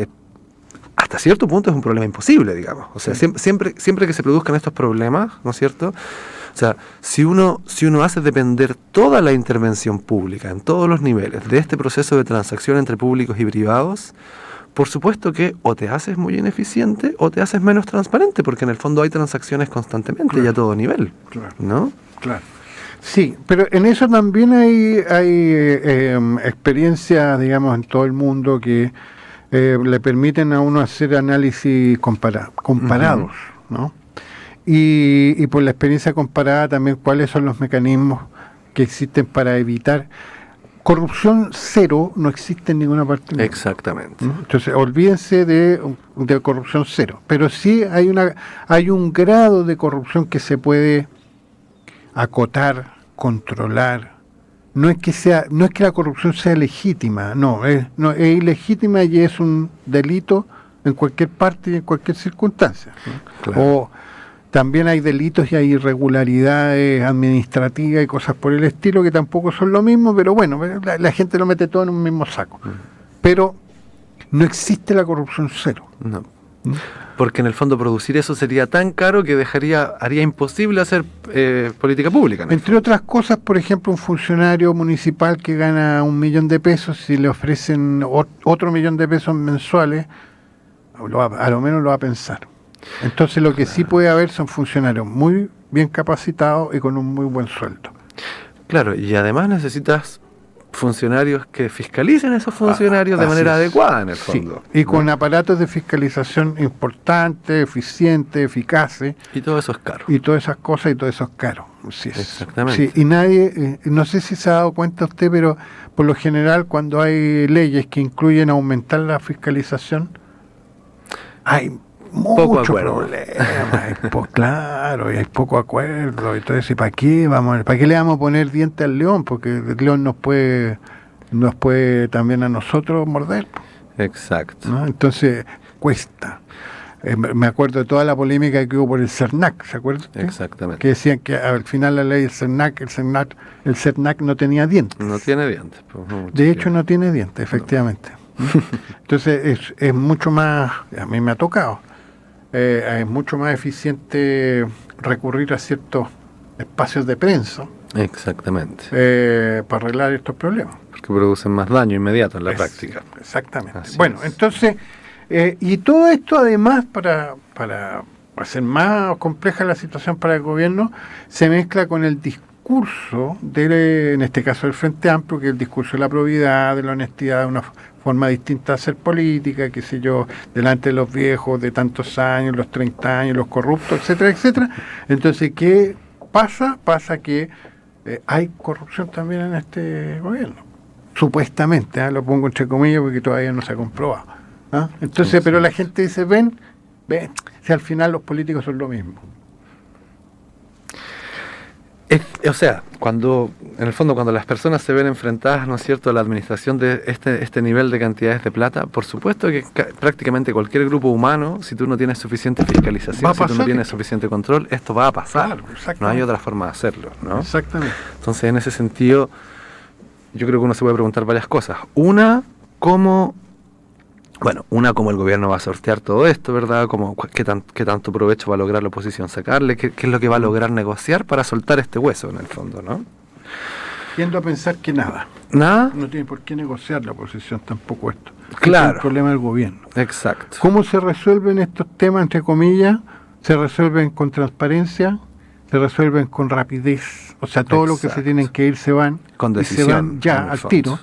hasta cierto punto es un problema imposible, digamos. O sea, siempre que se produzcan estos problemas, ¿no es cierto?, o sea, si uno hace depender toda la intervención pública en todos los niveles de este proceso de transacción entre públicos y privados, por supuesto que o te haces muy ineficiente o te haces menos transparente, porque en el fondo hay transacciones constantemente y a todo nivel, ¿no? Claro. Sí, pero en eso también hay experiencias, digamos, en todo el mundo que le permiten a uno hacer análisis comparados, ¿no? Y por la experiencia comparada también cuáles son los mecanismos que existen para evitar corrupción cero. No existe en ninguna parte. Exactamente. ¿No? Entonces olvídense de corrupción cero, pero sí hay un grado de corrupción que se puede acotar controlar. No es que la corrupción sea legítima, es ilegítima y es un delito en cualquier parte y en cualquier circunstancia, ¿no? Claro. O también hay delitos y hay irregularidades administrativas y cosas por el estilo que tampoco son lo mismo, pero bueno, la gente lo mete todo en un mismo saco. Pero no existe la corrupción cero. No. Porque en el fondo producir eso sería tan caro que haría imposible hacer política pública. Entre otras cosas, por ejemplo, un funcionario municipal que gana 1 millón de pesos, si le ofrecen otro 1 millón de pesos mensuales, a lo menos lo va a pensar. Entonces lo que sí puede haber son funcionarios muy bien capacitados y con un muy buen sueldo. Claro, y además necesitas funcionarios que fiscalicen a esos funcionarios de manera adecuada, en el fondo. Sí. Y con aparatos de fiscalización importantes, eficientes, eficaces. Y todo eso es caro. Y todas esas cosas y todo eso es caro. Sí, exactamente. Sí, y nadie, no sé si se ha dado cuenta usted, pero por lo general cuando hay leyes que incluyen aumentar la fiscalización, hay mucho problema, claro, y hay poco acuerdo, entonces ¿para qué le vamos a poner diente al león? Porque el león nos puede también a nosotros morder. Exacto. ¿No? Entonces cuesta. Me acuerdo de toda la polémica que hubo por el CERNAC, ¿se acuerdan? Exactamente. Que decían que al final la ley del CERNAC, el CERNAC no tenía dientes. No tiene dientes. Pues, no, de hecho no tiene dientes, efectivamente. No. Entonces es mucho más, a mí me ha tocado, es mucho más eficiente recurrir a ciertos espacios de prensa. Exactamente. Para arreglar estos problemas. Porque producen más daño inmediato en la práctica. Exactamente. Así bueno, es. Entonces, y todo esto además para hacer más compleja la situación para el gobierno, se mezcla con el discurso, en este caso del Frente Amplio, que es el discurso de la probidad, de la honestidad, de una forma distinta de hacer política, qué sé yo, delante de los viejos de tantos años, los 30 años, los corruptos, etcétera, etcétera. Entonces, ¿qué pasa? Pasa que hay corrupción también en este gobierno. Supuestamente, lo pongo entre comillas porque todavía no se ha comprobado. Entonces, pero la gente dice, ven, si al final los políticos son lo mismo. O sea, en el fondo cuando las personas se ven enfrentadas, ¿no es cierto?, a la administración de este nivel de cantidades de plata, por supuesto que prácticamente cualquier grupo humano, si tú no tienes suficiente fiscalización, si tú no tienes suficiente control, esto va a pasar. Claro, no hay otra forma de hacerlo, ¿no? Exactamente. Entonces, en ese sentido, yo creo que uno se puede preguntar varias cosas. Una, cómo el gobierno va a sortear todo esto, ¿verdad? ¿Qué tanto provecho va a lograr la oposición sacarle? ¿Qué es lo que va a lograr negociar para soltar este hueso, en el fondo, ¿no? Tiendo a pensar que nada. ¿Nada? No tiene por qué negociar la oposición tampoco esto. Claro. Es el problema del gobierno. Exacto. ¿Cómo se resuelven estos temas, entre comillas? Se resuelven con transparencia, se resuelven con rapidez. O sea, todo lo que se tienen que ir se van. Con decisión. Y se van ya al tiro.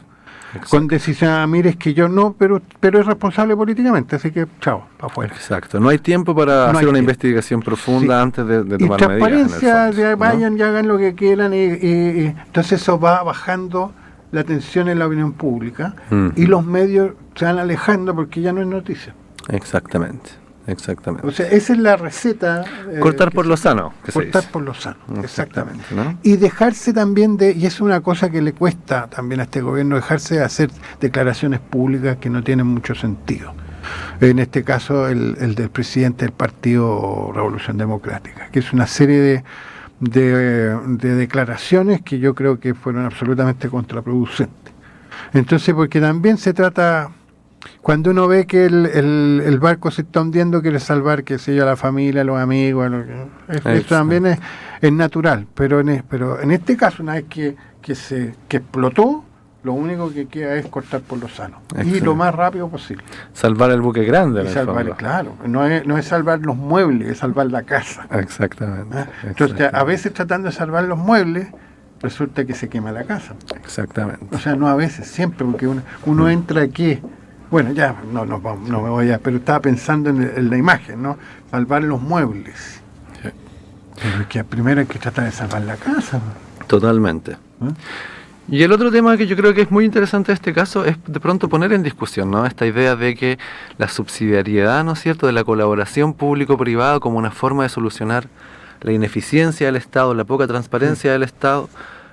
Exacto. Con decisión, mire, es que yo no, pero es responsable políticamente, así que chao, para afuera. Exacto, no hay tiempo para hacer una investigación profunda antes de tomar medidas. Y transparencia, vayan y hagan lo que quieran, entonces eso va bajando la tensión en la opinión pública y los medios se van alejando porque ya no es noticia. Exactamente. O sea, esa es la receta. Cortar por lo sano. Cortar por lo sano, exactamente. ¿No? Y dejarse también y es una cosa que le cuesta también a este gobierno, dejarse de hacer declaraciones públicas que no tienen mucho sentido. En este caso, el del presidente del Partido Revolución Democrática, que es una serie de declaraciones que yo creo que fueron absolutamente contraproducentes. Entonces, porque también se trata... Cuando uno ve que el barco se está hundiendo, quiere salvar, qué sé yo, a la familia, a los amigos, eso también es natural, pero en este caso, una vez que explotó, lo único que queda es cortar por lo sano. Y lo más rápido posible. Salvar el buque grande, en el fondo. Claro, no es salvar los muebles, es salvar la casa. Exactamente. Entonces, a veces tratando de salvar los muebles, resulta que se quema la casa. Exactamente. O sea, no a veces, siempre, porque uno entra aquí. Bueno, ya no me voy a... Pero estaba pensando en la imagen, ¿no? Salvar los muebles. Sí. Pero que primero hay que tratar de salvar la casa. Totalmente. Y el otro tema que yo creo que es muy interesante en este caso es de pronto poner en discusión, ¿no?, esta idea de que la subsidiariedad, ¿no es cierto?, de la colaboración público-privada como una forma de solucionar la ineficiencia del Estado, la poca transparencia del Estado,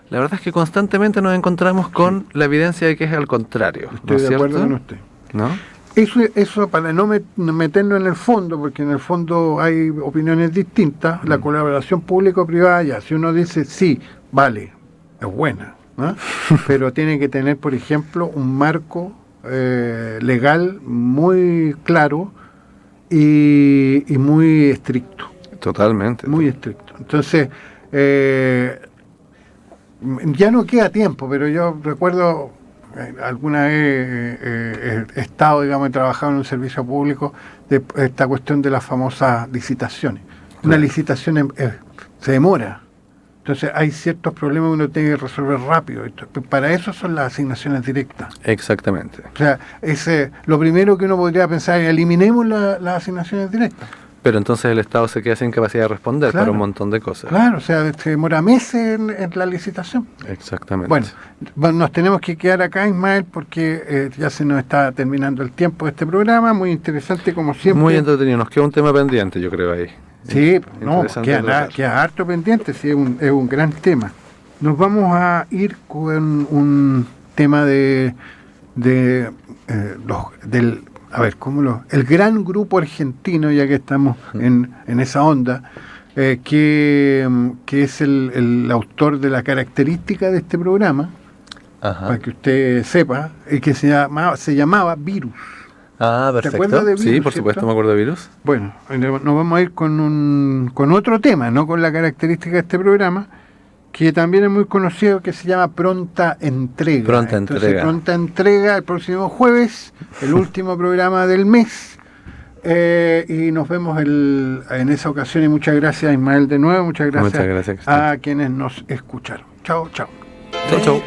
La verdad es que constantemente nos encontramos con la evidencia de que es al contrario. Estoy ¿no es de acuerdo cierto? con usted. ¿No? Eso para no meternos en el fondo, porque en el fondo hay opiniones distintas, la colaboración público-privada, ya, si uno dice sí, vale, es buena, ¿no? Pero tiene que tener, por ejemplo, un marco legal muy claro y muy estricto. Totalmente. Muy estricto. Entonces, ya no queda tiempo, pero yo recuerdo, alguna vez he estado, digamos, he trabajado en un servicio público de esta cuestión de las famosas licitaciones. Una licitación se demora. Entonces hay ciertos problemas que uno tiene que resolver rápido. Para eso son las asignaciones directas. Exactamente. O sea, lo primero que uno podría pensar es eliminemos las asignaciones directas. Pero entonces el Estado se queda sin capacidad de responder para un montón de cosas. Claro, o sea, se demora meses en la licitación. Exactamente. Bueno, nos tenemos que quedar acá, Ismael, porque ya se nos está terminando el tiempo de este programa. Muy interesante, como siempre. Muy entretenido. Nos queda un tema pendiente, yo creo, ahí. Sí, no, Interesante queda harto pendiente, sí, es un gran tema. Nos vamos a ir con un tema el gran grupo argentino, ya que estamos en esa onda, que es el autor de la característica de este programa, para que usted sepa, que se llamaba Virus. Ah, perfecto. ¿Te acuerdas de Virus? Sí, por supuesto, me acuerdo de Virus. Bueno, nos vamos a ir con otro tema, no con la característica de este programa, que también es muy conocido, que se llama Pronta Entrega. Pronta Entrega el próximo jueves, el último programa del mes. Y nos vemos en esa ocasión. Y muchas gracias, Ismael, de nuevo. Muchas gracias, gracias a quienes nos escucharon. Chao, chao. Chao, chao.